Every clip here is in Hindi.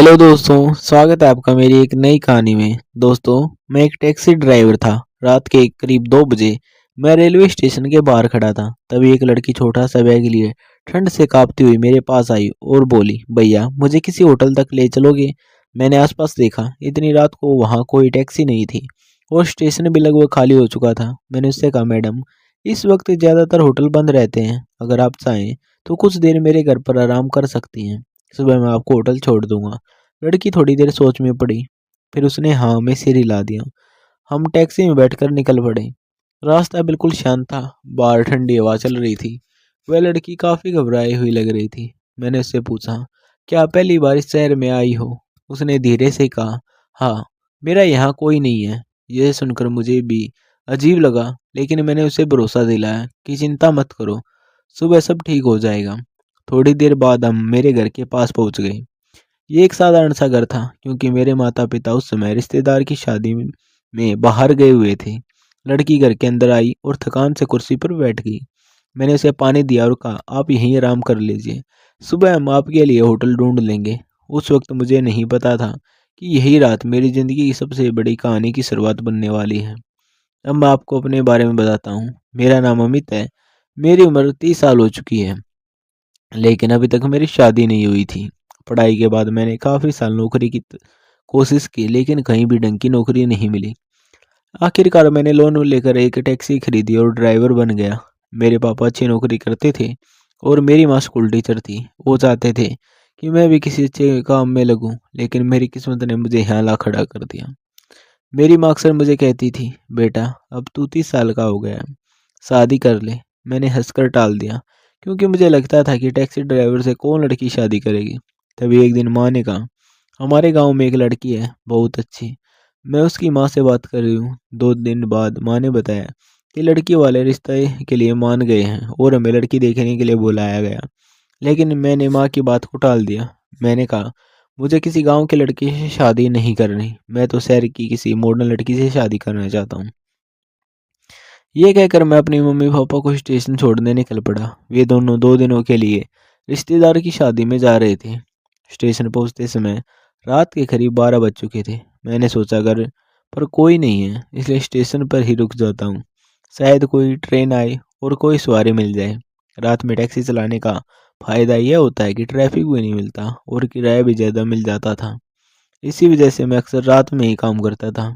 हेलो दोस्तों, स्वागत है आपका मेरी एक नई कहानी में। दोस्तों, मैं एक टैक्सी ड्राइवर था। रात के करीब 2 बजे मैं रेलवे स्टेशन के बाहर खड़ा था। तभी एक लड़की छोटा सा बैग लिए ठंड से कांपती हुई मेरे पास आई और बोली, भैया मुझे किसी होटल तक ले चलोगे? मैंने आसपास देखा, इतनी रात को वहाँ कोई टैक्सी नहीं थी और स्टेशन भी लगभग खाली हो चुका था। मैंने उससे कहा, मैडम इस वक्त ज़्यादातर होटल बंद रहते हैं। अगर आप चाहें तो कुछ देर मेरे घर पर आराम कर सकती हैं। सुबह मैं आपको होटल छोड़ दूंगा। लड़की थोड़ी देर सोच में पड़ी, फिर उसने हाँ में सिर हिला दिया। हम टैक्सी में बैठकर निकल पड़े। रास्ता बिल्कुल शांत था, बाहर ठंडी हवा चल रही थी। वह लड़की काफी घबराई हुई लग रही थी। मैंने उससे पूछा, क्या आप पहली बार इस शहर में आई हो? उसने धीरे से कहा, हाँ, मेरा यहाँ कोई नहीं है। यह सुनकर मुझे भी अजीब लगा, लेकिन मैंने उसे भरोसा दिलाया कि चिंता मत करो, सुबह सब ठीक हो जाएगा। थोड़ी देर बाद हम मेरे घर के पास पहुंच गए। ये एक साधारण सा घर था, क्योंकि मेरे माता पिता उस समय रिश्तेदार की शादी में बाहर गए हुए थे। लड़की घर के अंदर आई और थकान से कुर्सी पर बैठ गई। मैंने उसे पानी दिया और कहा, आप यहीं आराम कर लीजिए, सुबह हम आपके लिए होटल ढूंढ लेंगे। उस वक्त मुझे नहीं पता था कि यही रात मेरी जिंदगी की सबसे बड़ी कहानी की शुरुआत बनने वाली है। अब मैं आपको अपने बारे में बताता हूँ। मेरा नाम अमित है। मेरी उम्र 30 साल हो चुकी है, लेकिन अभी तक मेरी शादी नहीं हुई थी। पढ़ाई के बाद मैंने काफ़ी साल नौकरी की कोशिश की, लेकिन कहीं भी ढंग की नौकरी नहीं मिली। आखिरकार मैंने लोन लेकर एक टैक्सी खरीदी और ड्राइवर बन गया। मेरे पापा अच्छी नौकरी करते थे और मेरी माँ स्कूल टीचर थी। वो चाहते थे कि मैं भी किसी अच्छे काम में लगूं, लेकिन मेरी किस्मत ने मुझे यहाँ ला खड़ा कर दिया। मेरी माँ अक्सर मुझे कहती थी, बेटा अब तू 30 साल का हो गया है, शादी कर ले। मैंने हंसकर टाल दिया, क्योंकि मुझे लगता था कि टैक्सी ड्राइवर से कौन लड़की शादी करेगी। तभी एक दिन माँ ने कहा, हमारे गांव में एक लड़की है, बहुत अच्छी। मैं उसकी माँ से बात कर रही हूँ। 2 दिन बाद माँ ने बताया कि लड़की वाले रिश्ते के लिए मान गए हैं और हमें लड़की देखने के लिए बुलाया गया। लेकिन मैंने माँ की बात को टाल दिया। मैंने कहा, मुझे किसी गांव के लड़के से शादी नहीं करनी, मैं तो शहर की किसी मॉडर्न लड़की से शादी करना चाहता हूँ। ये कहकर मैं अपनी मम्मी पापा को स्टेशन छोड़ने निकल पड़ा। वे दोनों 2 दिनों के लिए रिश्तेदार की शादी में जा रहे थे। स्टेशन पहुंचते समय रात के करीब 12 बज चुके थे। मैंने सोचा, घर पर कोई नहीं है, इसलिए स्टेशन पर ही रुक जाता हूँ। शायद कोई ट्रेन आए और कोई सवारी मिल जाए। रात में टैक्सी चलाने का फायदा यह होता है कि ट्रैफिक भी नहीं मिलता और किराया भी ज़्यादा मिल जाता था। इसी वजह से मैं अक्सर रात में ही काम करता था।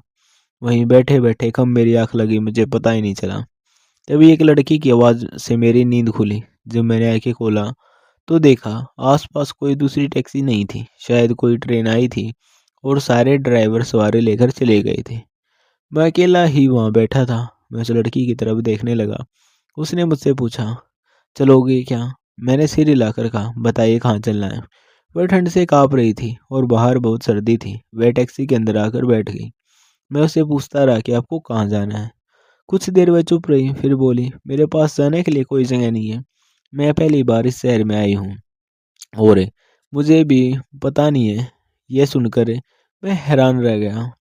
वहीं बैठे बैठे कब मेरी आंख लगी मुझे पता ही नहीं चला। तभी एक लड़की की आवाज़ से मेरी नींद खुली। जब मैंने आंखें खोला तो देखा, आसपास कोई दूसरी टैक्सी नहीं थी। शायद कोई ट्रेन आई थी और सारे ड्राइवर सवारी लेकर चले गए थे। मैं अकेला ही वहाँ बैठा था। मैं उस लड़की की तरफ देखने लगा। उसने मुझसे पूछा, चलोगे क्या? मैंने सिर हिलाकर कहा, बताइए कहाँ चलना है। वह ठंड से काँप रही थी और बाहर बहुत सर्दी थी। वह टैक्सी के अंदर आकर बैठ गई। मैं उससे पूछता रहा कि आपको कहाँ जाना है। कुछ देर वह चुप रही, फिर बोली, मेरे पास जाने के लिए कोई जगह नहीं है। मैं पहली बार इस शहर में आई हूँ और मुझे भी पता नहीं है। यह सुनकर मैं हैरान रह गया।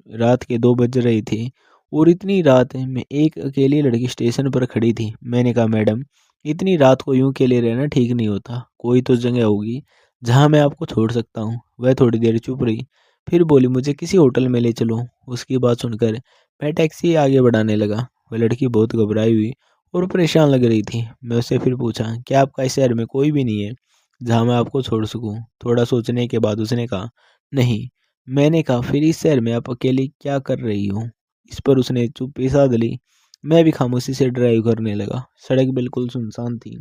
रात के 2 बज रही थी और इतनी रात में एक अकेली लड़की स्टेशन पर खड़ी थी। मैंने कहा, मैडम इतनी रात को यूं अकेले रहना ठीक नहीं होता, कोई तो जगह होगी जहां मैं आपको छोड़ सकता हूँ। वह थोड़ी देर चुप रही, फिर बोली, मुझे किसी होटल में ले चलो। उसकी बात सुनकर मैं टैक्सी आगे बढ़ाने लगा। वह लड़की बहुत घबराई हुई और परेशान लग रही थी। मैं उससे फिर पूछा, क्या आपका इस शहर में कोई भी नहीं है जहाँ मैं आपको छोड़ सकूं? थोड़ा सोचने के बाद उसने कहा, नहीं। मैंने कहा, फिर इस शहर में आप अकेली क्या कर रही हो? इस पर उसने चुप्पी साध ली। मैं भी खामोशी से ड्राइव करने लगा। सड़क बिल्कुल सुनसान थी।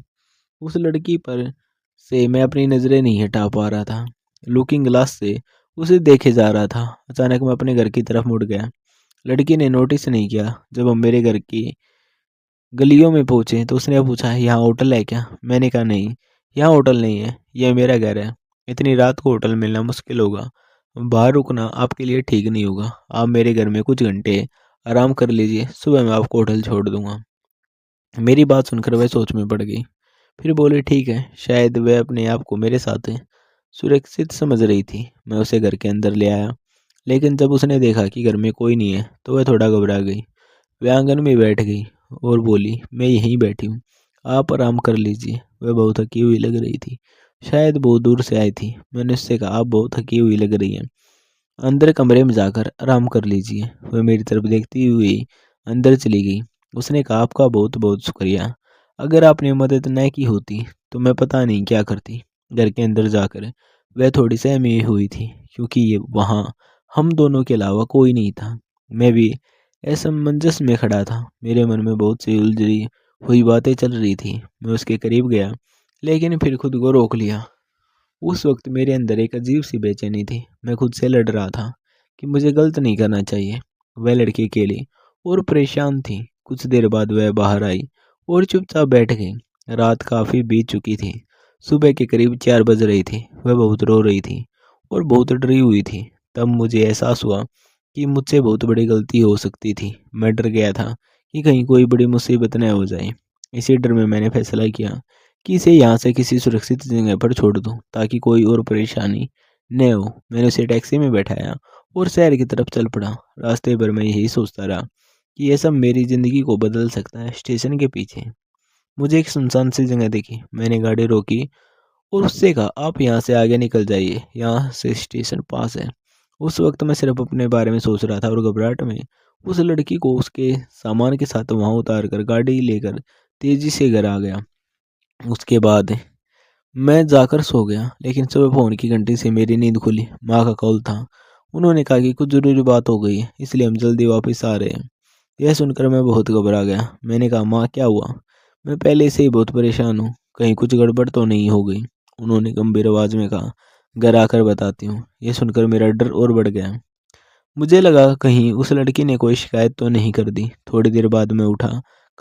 उस लड़की पर से मैं अपनी नज़रें नहीं हटा पा रहा था। लुकिंग ग्लास से उसे देखे जा रहा था। अचानक मैं अपने घर की तरफ मुड़ गया। लड़की ने नोटिस नहीं किया। जब हम मेरे घर की गलियों में पहुंचे तो उसने पूछा, यहाँ होटल है क्या? मैंने कहा, नहीं, यहाँ होटल नहीं है, यह मेरा घर है। इतनी रात को होटल मिलना मुश्किल होगा, बाहर रुकना आपके लिए ठीक नहीं होगा। आप मेरे घर में कुछ घंटे आराम कर लीजिए, सुबह मैं आपको होटल छोड़ दूंगा। मेरी बात सुनकर वह सोच में पड़ गई। फिर बोली, ठीक है। शायद वह अपने आप को मेरे साथ सुरक्षित समझ रही थी। मैं उसे घर के अंदर ले आया, लेकिन जब उसने देखा कि घर में कोई नहीं है तो वह थोड़ा घबरा गई। वह आंगन में बैठ गई और बोली, मैं यहीं बैठी हूँ, आप आराम कर लीजिए। वह बहुत थकी हुई लग रही थी। शायद बहुत दूर से आई थी। मैंने उससे कहा, आप बहुत थकी हुई लग रही हैं, अंदर कमरे में जाकर आराम कर लीजिए। वह मेरी तरफ देखती हुई अंदर चली गई। उसने कहा, आपका बहुत बहुत शुक्रिया। अगर आपने मदद न की होती तो मैं पता नहीं क्या करती। घर के अंदर जाकर वह थोड़ी सहमी हुई थी, क्योंकि ये वहाँ हम दोनों के अलावा कोई नहीं था। मैं भी असमंजस में खड़ा था। मेरे मन में बहुत सी उलझी हुई बातें चल रही थी। मैं उसके करीब गया, लेकिन फिर खुद को रोक लिया। उस वक्त मेरे अंदर एक अजीब सी बेचैनी थी। मैं खुद से लड़ रहा था कि मुझे गलत नहीं करना चाहिए। वह लड़की अकेली और परेशान थी। कुछ देर बाद वह बाहर आई और चुपचाप बैठ गई। रात काफ़ी बीत चुकी थी। सुबह के करीब 4 बज रही थी। वह बहुत रो रही थी और बहुत डरी हुई थी। तब मुझे एहसास हुआ कि मुझसे बहुत बड़ी गलती हो सकती थी। मैं डर गया था कि कहीं कोई बड़ी मुसीबत न हो जाए। इसी डर में मैंने फैसला किया कि इसे यहाँ से किसी सुरक्षित जगह पर छोड़ दूँ, ताकि कोई और परेशानी न हो। मैंने उसे टैक्सी में बैठाया और शहर की तरफ चल पड़ा। रास्ते भर मैं यही सोचता रहा कि यह सब मेरी ज़िंदगी को बदल सकता है। स्टेशन के पीछे मुझे एक सुनसान सी जगह दिखी। मैंने गाड़ी रोकी और उससे कहा, आप यहाँ से आगे निकल जाइए, यहाँ से स्टेशन पास है। उस वक्त मैं सिर्फ अपने बारे में सोच रहा था और घबराहट में उस लड़की को उसके सामान के साथ वहाँ उतार कर गाड़ी लेकर तेज़ी से घर आ गया। उसके बाद मैं जाकर सो गया, लेकिन सुबह फ़ोन की घंटी से मेरी नींद खुली। माँ का कॉल था। उन्होंने कहा कि कुछ ज़रूरी बात हो गई है, इसलिए हम जल्दी वापस आ रहे हैं। यह सुनकर मैं बहुत घबरा गया। मैंने कहा, माँ क्या हुआ? मैं पहले से ही बहुत परेशान हूँ, कहीं कुछ गड़बड़ तो नहीं हो गई? उन्होंने गंभीर आवाज़ में कहा, घर आकर बताती हूँ। यह सुनकर मेरा डर और बढ़ गया। मुझे लगा कहीं उस लड़की ने कोई शिकायत तो नहीं कर दी। थोड़ी देर बाद मैं उठा,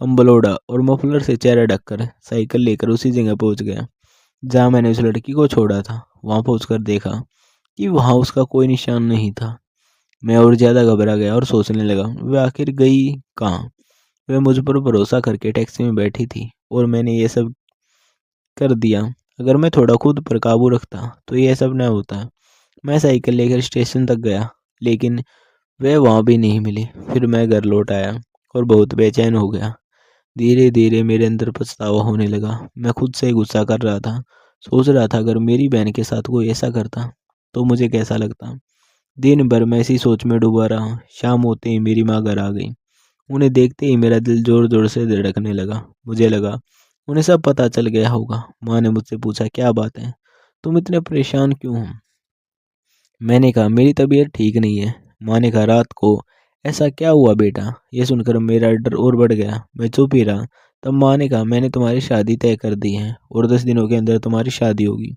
कंबल ओढ़ा और मफलर से चेहरा ढककर साइकिल लेकर उसी जगह पहुंच गया जहाँ मैंने उस लड़की को छोड़ा था। वहाँ पहुंचकर देखा कि वहाँ उसका कोई निशान नहीं था। मैं और ज़्यादा घबरा गया और सोचने लगा, वह आखिर गई कहाँ? वह मुझ पर भरोसा करके टैक्सी में बैठी थी और मैंने ये सब कर दिया। अगर मैं थोड़ा खुद पर काबू रखता तो ये सब न होता। मैं साइकिल लेकर स्टेशन तक गया, लेकिन वह वहाँ भी नहीं मिली। फिर मैं घर लौट आया और बहुत बेचैन हो गया। धीरे धीरे मेरे अंदर पछतावा होने लगा। मैं खुद से गुस्सा कर रहा था। सोच रहा था, अगर मेरी बहन के साथ कोई ऐसा करता तो मुझे कैसा लगता। दिन भर मैं इसी सोच में डूबा रहा। शाम होते ही मेरी माँ घर आ गई। उन्हें देखते ही मेरा दिल जोर जोर से धड़कने लगा। मुझे लगा उन्हें सब पता चल गया होगा। माँ ने मुझसे पूछा, क्या बात है, तुम इतने परेशान क्यों हो? मैंने कहा, मेरी तबीयत ठीक नहीं है। माँ ने कहा, रात को ऐसा क्या हुआ बेटा? यह सुनकर मेरा डर और बढ़ गया। मैं चुप ही रहा। तब माँ ने कहा, मैंने तुम्हारी शादी तय कर दी है और 10 दिनों के अंदर तुम्हारी शादी होगी।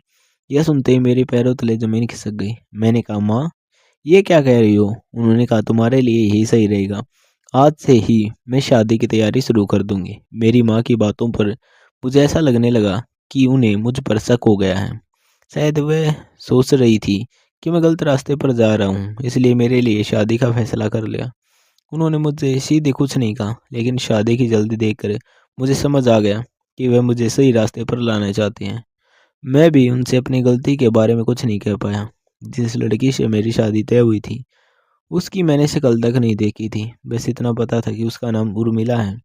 यह सुनते ही मेरे पैरों तले जमीन खिसक गई। मैंने कहा, माँ ये क्या कह रही हो? उन्होंने कहा, तुम्हारे लिए यही सही रहेगा। आज से ही मैं शादी की तैयारी शुरू कर दूंगी। मेरी माँ की बातों पर मुझे ऐसा लगने लगा कि उन्हें मुझ पर शक हो गया है। शायद वह सोच रही थी कि मैं गलत रास्ते पर जा रहा हूँ, इसलिए मेरे लिए शादी का फैसला कर लिया। उन्होंने मुझसे सीधे कुछ नहीं कहा, लेकिन शादी की जल्दी देखकर मुझे समझ आ गया कि वह मुझे सही रास्ते पर लाना चाहते हैं। मैं भी उनसे अपनी गलती के बारे में कुछ नहीं कह पाया। जिस लड़की से मेरी शादी तय हुई थी, उसकी मैंने शक्ल तक नहीं देखी थी। बस इतना पता था कि उसका नाम उर्मिला है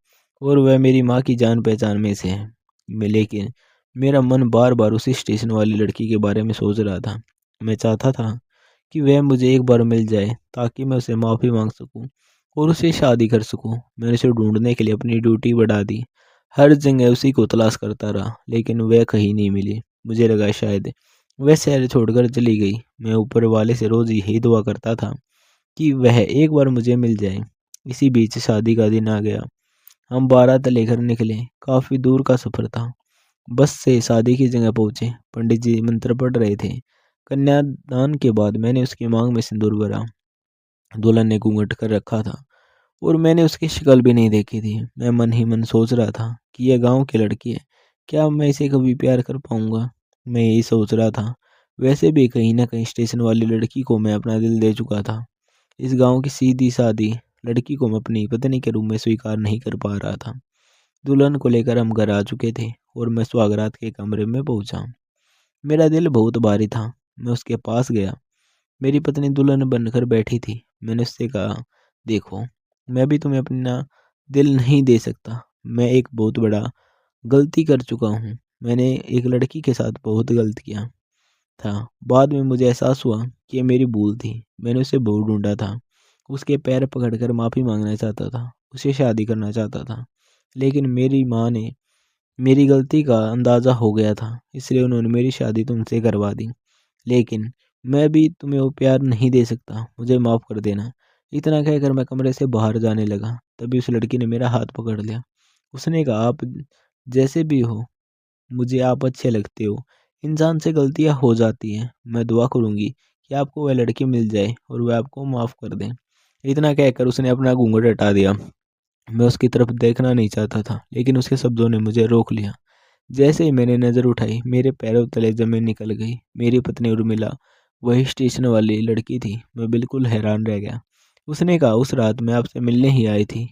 और वह मेरी माँ की जान पहचान में से है। लेकिन मेरा मन बार बार उसी स्टेशन वाली लड़की के बारे में सोच रहा था। मैं चाहता था कि वह मुझे एक बार मिल जाए, ताकि मैं उसे माफ़ी मांग सकूं और उसे शादी कर सकूं। मैंने उसे ढूंढने के लिए अपनी ड्यूटी बढ़ा दी। हर जगह उसी को तलाश करता रहा, लेकिन वह कहीं नहीं मिली। मुझे लगा शायद वह शहर छोड़कर चली गई। मैं ऊपर वाले से रोज़ यही दुआ करता था कि वह एक बार मुझे मिल जाए। इसी बीच शादी का दिन आ गया। हम बारात लेकर निकले। काफ़ी दूर का सफ़र था। बस से शादी की जगह पहुंचे। पंडित जी मंत्र पढ़ रहे थे। कन्यादान के बाद मैंने उसकी मांग में सिंदूर भरा। दुल्हन ने घूंघट कर रखा था और मैंने उसकी शक्ल भी नहीं देखी थी। मैं मन ही मन सोच रहा था कि यह गांव की लड़की है, क्या मैं इसे कभी प्यार कर पाऊंगा? मैं यही सोच रहा था। वैसे भी कहीं ना कहीं स्टेशन वाली लड़की को मैं अपना दिल दे चुका था। इस गांव की सीधी सादी लड़की को मैं अपनी पत्नी के रूप में स्वीकार नहीं कर पा रहा था। दुल्हन को लेकर हम घर आ चुके थे और मैं सुहागरात के कमरे में पहुंचा। मेरा दिल बहुत भारी था। मैं उसके पास गया। मेरी पत्नी दुल्हन बनकर बैठी थी। मैंने उससे कहा, देखो, मैं भी तुम्हें अपना दिल नहीं दे सकता। मैं एक बहुत बड़ा गलती कर चुका हूँ। मैंने एक लड़की के साथ बहुत गलत किया था। बाद में मुझे एहसास हुआ कि ये मेरी भूल थी। मैंने उसे बहुत ढूंढा था, उसके पैर पकड़कर माफ़ी मांगना चाहता था, उसे शादी करना चाहता था। लेकिन मेरी माँ ने मेरी गलती का अंदाज़ा हो गया था, इसलिए उन्होंने मेरी शादी तुमसे करवा दी। लेकिन मैं भी तुम्हें वो प्यार नहीं दे सकता, मुझे माफ़ कर देना। इतना कहकर मैं कमरे से बाहर जाने लगा। तभी उस लड़की ने मेरा हाथ पकड़ लिया। उसने कहा, आप जैसे भी हो, मुझे आप अच्छे लगते हो। इंसान से गलतियां हो जाती हैं। मैं दुआ करूंगी कि आपको वह लड़की मिल जाए और वह आपको माफ़ कर दें। इतना कहकर उसने अपना घूंघट हटा दिया। मैं उसकी तरफ देखना नहीं चाहता था, लेकिन उसके शब्दों ने मुझे रोक लिया। जैसे ही मैंने नज़र उठाई, मेरे पैरों तले जमीन निकल गई। मेरी पत्नी उर्मिला वही स्टेशन वाली लड़की थी। मैं बिल्कुल हैरान रह गया। उसने कहा, उस रात मैं आपसे मिलने ही आई थी।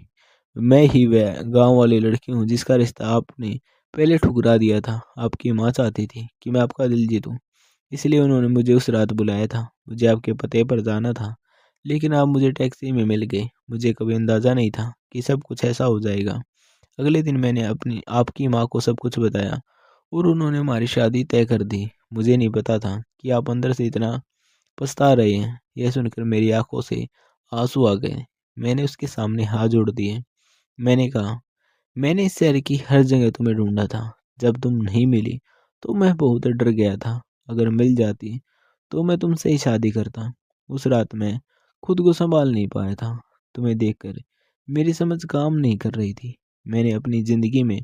मैं ही वह गांव वाली लड़की हूँ जिसका रिश्ता आपने पहले ठुकरा दिया था। आपकी माँ चाहती थी कि मैं आपका दिल जीतूं, इसलिए उन्होंने मुझे उस रात बुलाया था। मुझे आपके पते पर जाना था, लेकिन आप मुझे टैक्सी में मिल गए। मुझे कभी अंदाज़ा नहीं था कि सब कुछ ऐसा हो जाएगा। अगले दिन मैंने अपनी आपकी माँ को सब कुछ बताया और उन्होंने हमारी शादी तय कर दी। मुझे नहीं पता था कि आप अंदर से इतना पछता रहे हैं। यह सुनकर मेरी आंखों से आंसू आ गए। मैंने उसके सामने हाथ जोड़ दिए। मैंने कहा, मैंने इस शहर की हर जगह तुम्हें ढूंढा था। जब तुम नहीं मिली तो मैं बहुत डर गया था। अगर मिल जाती तो मैं तुमसे ही शादी करता। उस रात मैं खुद को संभाल नहीं पाया था। तुम्हें देखकर मेरी समझ काम नहीं कर रही थी। मैंने अपनी ज़िंदगी में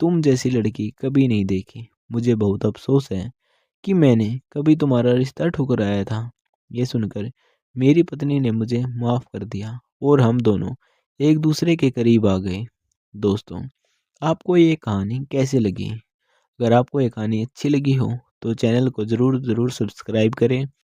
तुम जैसी लड़की कभी नहीं देखी। मुझे बहुत अफसोस है कि मैंने कभी तुम्हारा रिश्ता ठुकराया था। ये सुनकर मेरी पत्नी ने मुझे माफ़ कर दिया और हम दोनों एक दूसरे के करीब आ गए। दोस्तों, आपको ये कहानी कैसे लगी? अगर आपको ये कहानी अच्छी लगी हो तो चैनल को ज़रूर ज़रूर सब्सक्राइब करें